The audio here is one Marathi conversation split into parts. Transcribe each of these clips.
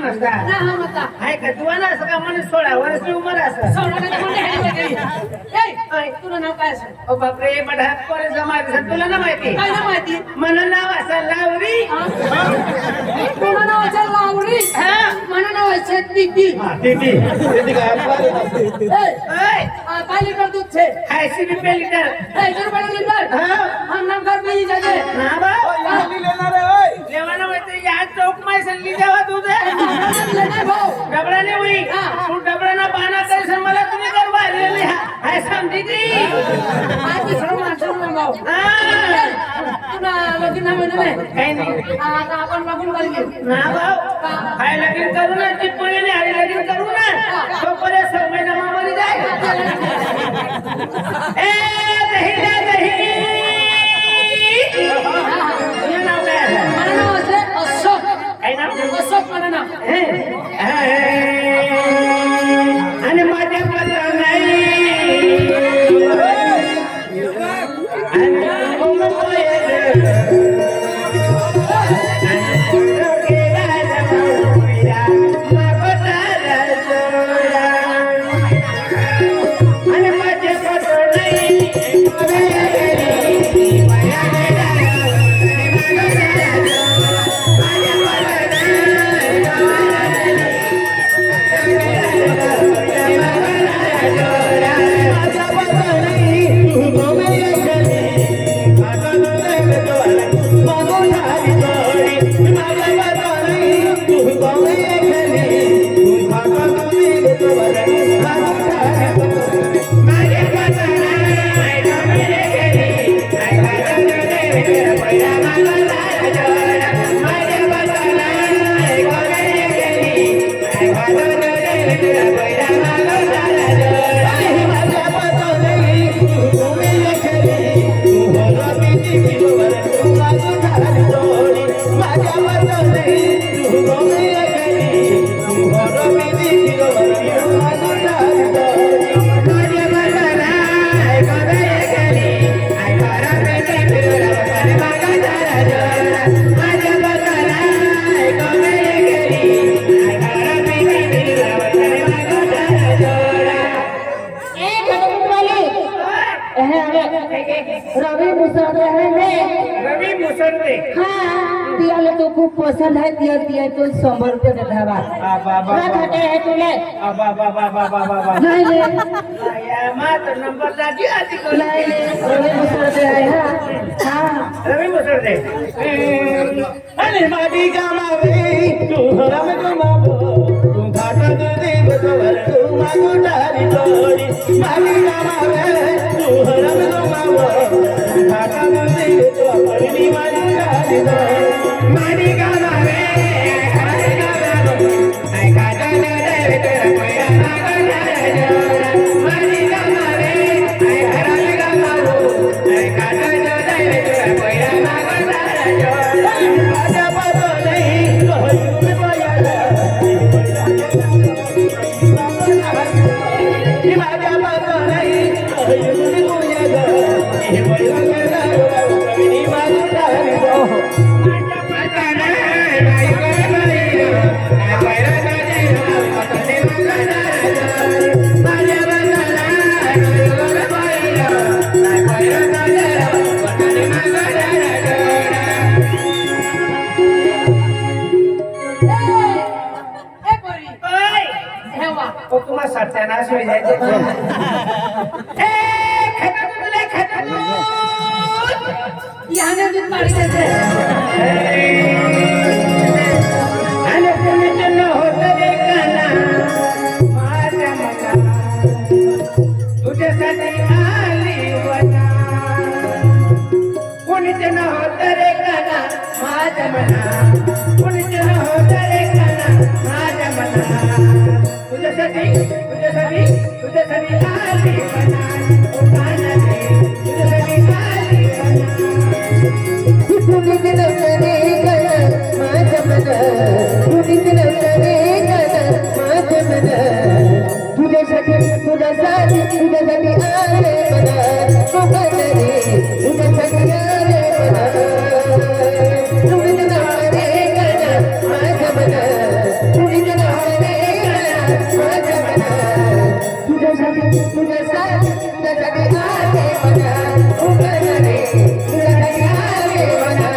नसता हाय का तू ना असं का म्हणे 16 वर्षाची उमर असं तुला नाव काय असेल? ओ बापरे बडा पोरे जमा तुला ना माहिती काय नाव माहिती? मला नाव असं लावरी तुला नाव असेल लावरी मला नाव असेल दीदी काय लिटर दूध छे हाय सीबी पे लीटर इधर बड़ा लिटर हम नाम घर में ही जाते ना बा लेवाना माहिती या चौक में सल्ली देवा दूध लेने भाऊ डबड़ा ने हुई तू डबड़ा ना बहाना कर से मला तुम्ही कर बाहेर ले हाय समझी ती आज श्रम भाऊ तुला लगीन नाही म्हणे काही नाही आता आपण लगीन करू ना भाऊ हाय लगीन करू ना ती पुणे ने हाय लगीन करू ना तो परे 6 महिना मरी जाए ए दही दही ये नाव काय आहे मला नाव असेल अशोक काय नाव अशोक मला नाव आणि माझ्या पत्र नाही रवि मुसर्दे हाँ दियाला तो खूप पसंद है दिया तो 100 रुपये देता है तुले नहीं ले मात नंबर लागी आधी नहीं ले रवि मुसर्दे है हाँ रवि मुसर्दे अरे माटी गामावे तू हरम गमावो तू घाटा दे बतवर तू मागो डारी तोड़ी माटी गामावे तू हरम गमावो घाटा दे तो अपनी माटी डारी तोड़ी माटी गामावे आई घाटा दे तेरा कोई मागो डारी तोड़ी माटी गामावे आई हरम गमावो आई घाटा दे तेरा कोई मागो डारी तोड़ी आजा बातो नहीं कोई बोला आजा बातो नहीं कोई बोला ये बोला मेरा कभी मालूम नहीं हो आजा पता नहीं भाई भाई मेरा जाने पता नहीं मगर आजा बता मेरा भाई मेरा जाने पता नहीं मगर तो तुम्हा सत्यानाश होई जायचे ए खाता याने दूध पाडी देते आणि कोणीच न होत रे काना माझ्या मना तुझ्यासाठी आली वना कोणीच न होत रे काना माझ्या मना कोणीच न होत रे काना माझ्या मना तुझ्यासाठी आली वना काना तुझ्यासाठी आली तुझ्यासाठी तुझ्यासाठी आले मना उभं रे तुझ्यासाठी आले मना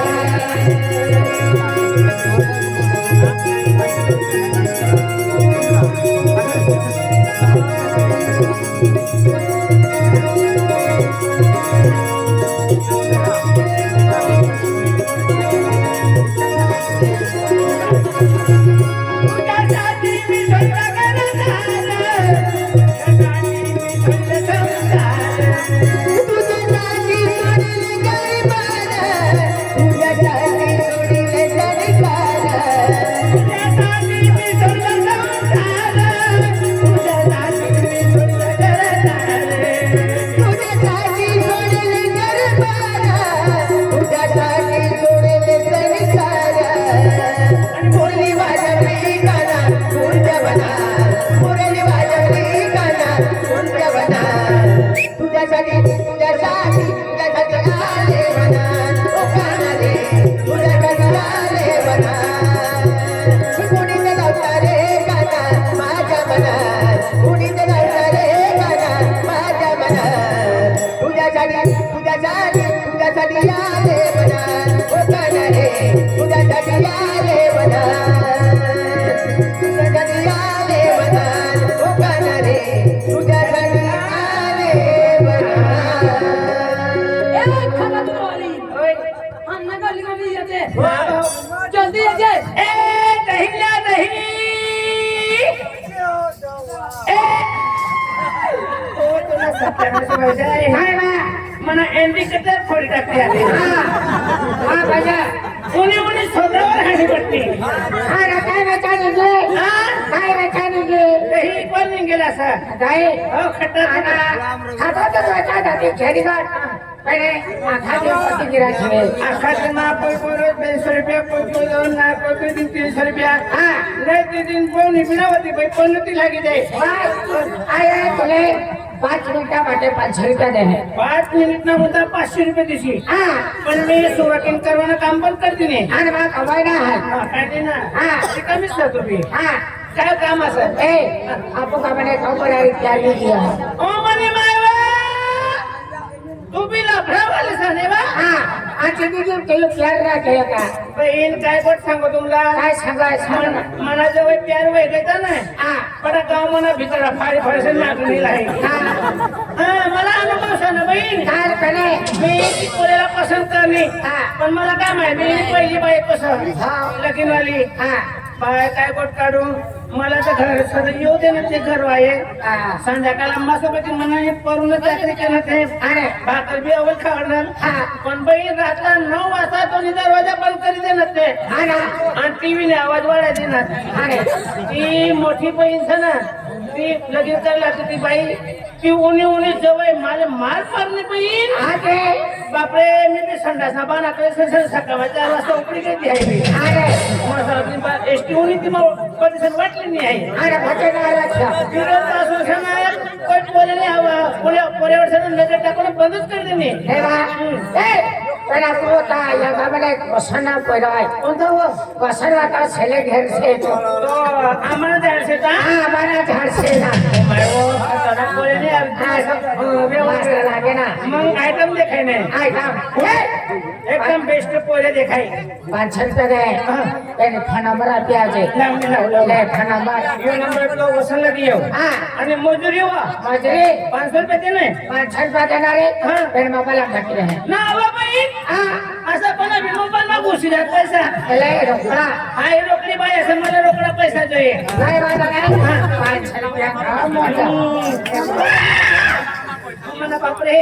जल्दी आ जाए मना इंडिकेटर फोडी टाकली आली हा बाजा उन्ही सोद्रावर हाणी पडली हा काय वेचाने ही कोण निघेला असा काय हो खट्टर खाता तर वाचा दादी खेडी गाठ पहिले खाली पती गिराची खाली ना कोई 200 रुपया कोई ना कोई 300 रुपया हा ले दिन कोणी बिनावती भाई पन्नती लागी दे आया तोले 5 मिनिटा માટે 500 रुपया दे 5 मिनिट ना मुद्दा 500 रुपये दिशी हा पण मी सुरकिंग करवाना काम पण करते ने आणि मला कमाई ना आहे काढते ना हा ते कमीच करतो मी हा काय काम असं ए आपो का मैंने कंपनी तयार किया ओ मने मायवा तू भी लफड़ा वाले सने बा हां आजचे दिवस केलो प्यार ना केला का बहीण काय गोट सांगू तुमला काय सांगाय मना जवळ प्यार वय घेता ना हां पण गाव मना भीतर फारी फारसे मागणी आहे हां मला अनुभव सांग बहीण काय कने मी ती कोलेला पसंत करली हां पण मला काय माहिती मी पहिली बाई पसंत हां लगीन वाली हां बाय काय गोट काढून मला तर घर सर येऊ दे ना ते घर आहे संध्याकाळला मस्तपैकी मनाने परूनच रात्री केलं ते अरे भाकर बी अवल खाणार पण बहीण रात्र 9 वाजता तो दरवाजा बंद करी देणार ते आणि टीव्हीने आवाज वाढायचे ना अरे ती मोठी बहीण ना ती लगेच चालला ती बाई ती उनी जवळ माझे माल मारली बहीण बापरे मी बी संडासा बाना सकाळी 4 वाजता उपडी घेतली आहे मी अरे एसटी उनी ती मग कधी वाटली नाही आहे अरे कोण बोले नाही हवा पोऱ्यावर सगळं नजर टाकून बंदच कर देणे बसना पडाय कोणता बसना का सेले घेर से तो आम्हाला झाड से का आम्हाला झाड से ना बोले नाही व्यवस्था लागे ना मग आयटम देखाय नाही आयटम एकदम बेस्ट पोरे देखाय 500 रुपये दे त्याने फोन नंबर आपे आजे ले फोन नंबर यो नंबर तो वसनला दियो हां आणि मजुरी वा मजुरी 500 रुपये देणे 500 रुपये देणारे पण मोबाईलला भेटले आहे ना बाई हां असं पण मोबाईल मा घुसी जात पैसा ले रोकडा हाय रोकडी बाई असं मला रोकडा पैसा જોઈએ नाही बाबा नाही 500 रुपये मोठा मला बापरे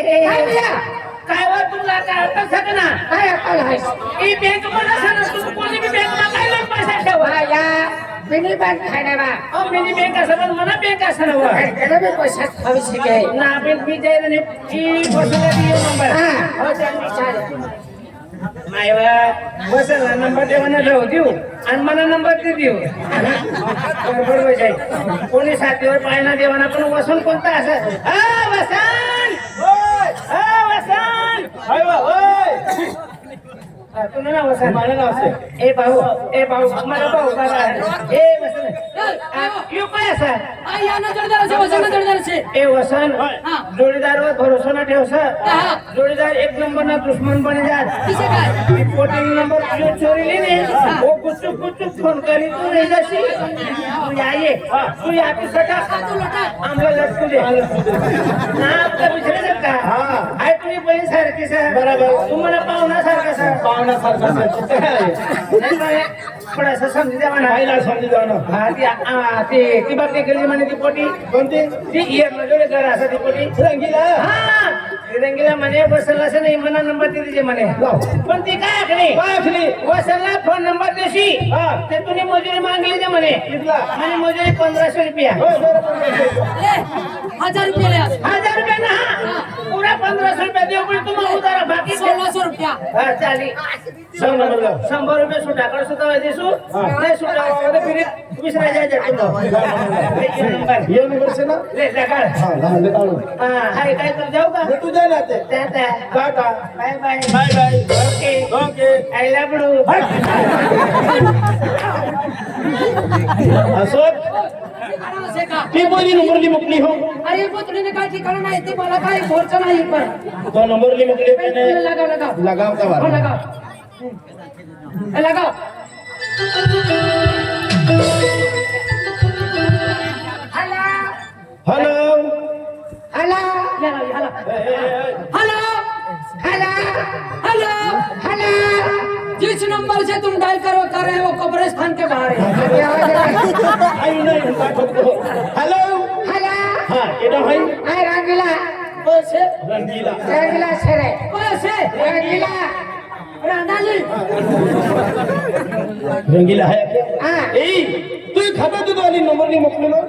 काय वा तुला काय अक्कल सगना काय अक्कल आहे ई बँक मध्ये सना तू कोणी बी बँक मध्ये काय लोक पैसा ठेवा या मिनी बँक खाणे बा ओ मिनी बँक असं पण मला बँक असं ना त्याला बी पैसा भविष्य घे ना बँक बी जायला नाही ई बसला दियो नंबर हां हो त्यांनी चाल मायवा बसला नंबर देवाने राहू देऊ आणि मला नंबर ते देऊ बरोबर जाय कोणी साथीवर पायना देवाना पण वसून कोणता असं हा वसन हा वसन हाय वा ओय तुला ना वसन मला नाव आहे ए भाऊ मला भाऊ बाबा ए वसन यो काय असा काय यानं जोडीदार છે વસન જોડીદાર છે ए वसन हा. जोडीदारवर भरोसा न ठेव सर हा. जोडीदार एक नंबर ना दुश्मन बने जात किसे काय पोटिंग नंबर जो चोरी लेने वो गुच्चुक गुच्चुक फोन करी तू नहीं जैसी तू आइए तू यहाँ पे सटा तू लटा आमला लटकू दे ना आपका बिछड़े सकता हाँ. आहे तुम्ही बहीण सारखी सर बरोबर. तुम्हाला पाहुणा सारखा सर पाहुण्यासारखा नाही बाय, थोडासा समजी द्या म्हणा काय ना समजी जाणं हा ती बाबती गेली म्हणे ती पोटी कोणती ती इयर जोडे घर असं ती पोटी रंगीला हा रंगीला म्हणे बसला असं नाही म्हणा नंबर ते तिचे म्हणे पण ती काय आखणी काय असली वसलला फोन नंबर देशी हा. ते तुम्ही मजुरी मागली ते म्हणे कितला? म्हणे मजुरी 1500 रुपया होय, बरोबर. ए 1000 रुपये ले 1000 रुपया ना पुरा 1500 रुपया देऊ पण तुम्हाला उतारा बाकी 1600 रुपया हा चाली सांग ना मला 100 रुपये सुटाकडे सुद्धा देसू नाही सुटा फिरी विसरायच्या नंबर ये नंबर से ना ले लगाड हाँ हाँ ले आओ हा हाय काय कर जाऊ का तू जाना ते टाटा टाटा bye bye bye bye okay okay I love you Ashok ठिकाणा असे का ती बोली नंबरली मुकली हो अरे पुत्रीने काय ठिकाण नाही ते मला काय घोरचं नाही पण तो नंबरली मुकली पेने लगाव लगाव लगाव का हो बार लगाव लगाव hello hello hello hello hello hello hello hello जिस नंबर से तुम डायल कर रहे हो कब्रिस्तान के बाहर है आई नहीं बात को हेलो हॅलो हाँ एडा भाई आय रंगीला कैसे रंगीला रंगीला सरे कैसे रंगीला रांडाली रंगीला है क्या हा ए तू खाता तू तो वाली नंबरली मुकली ना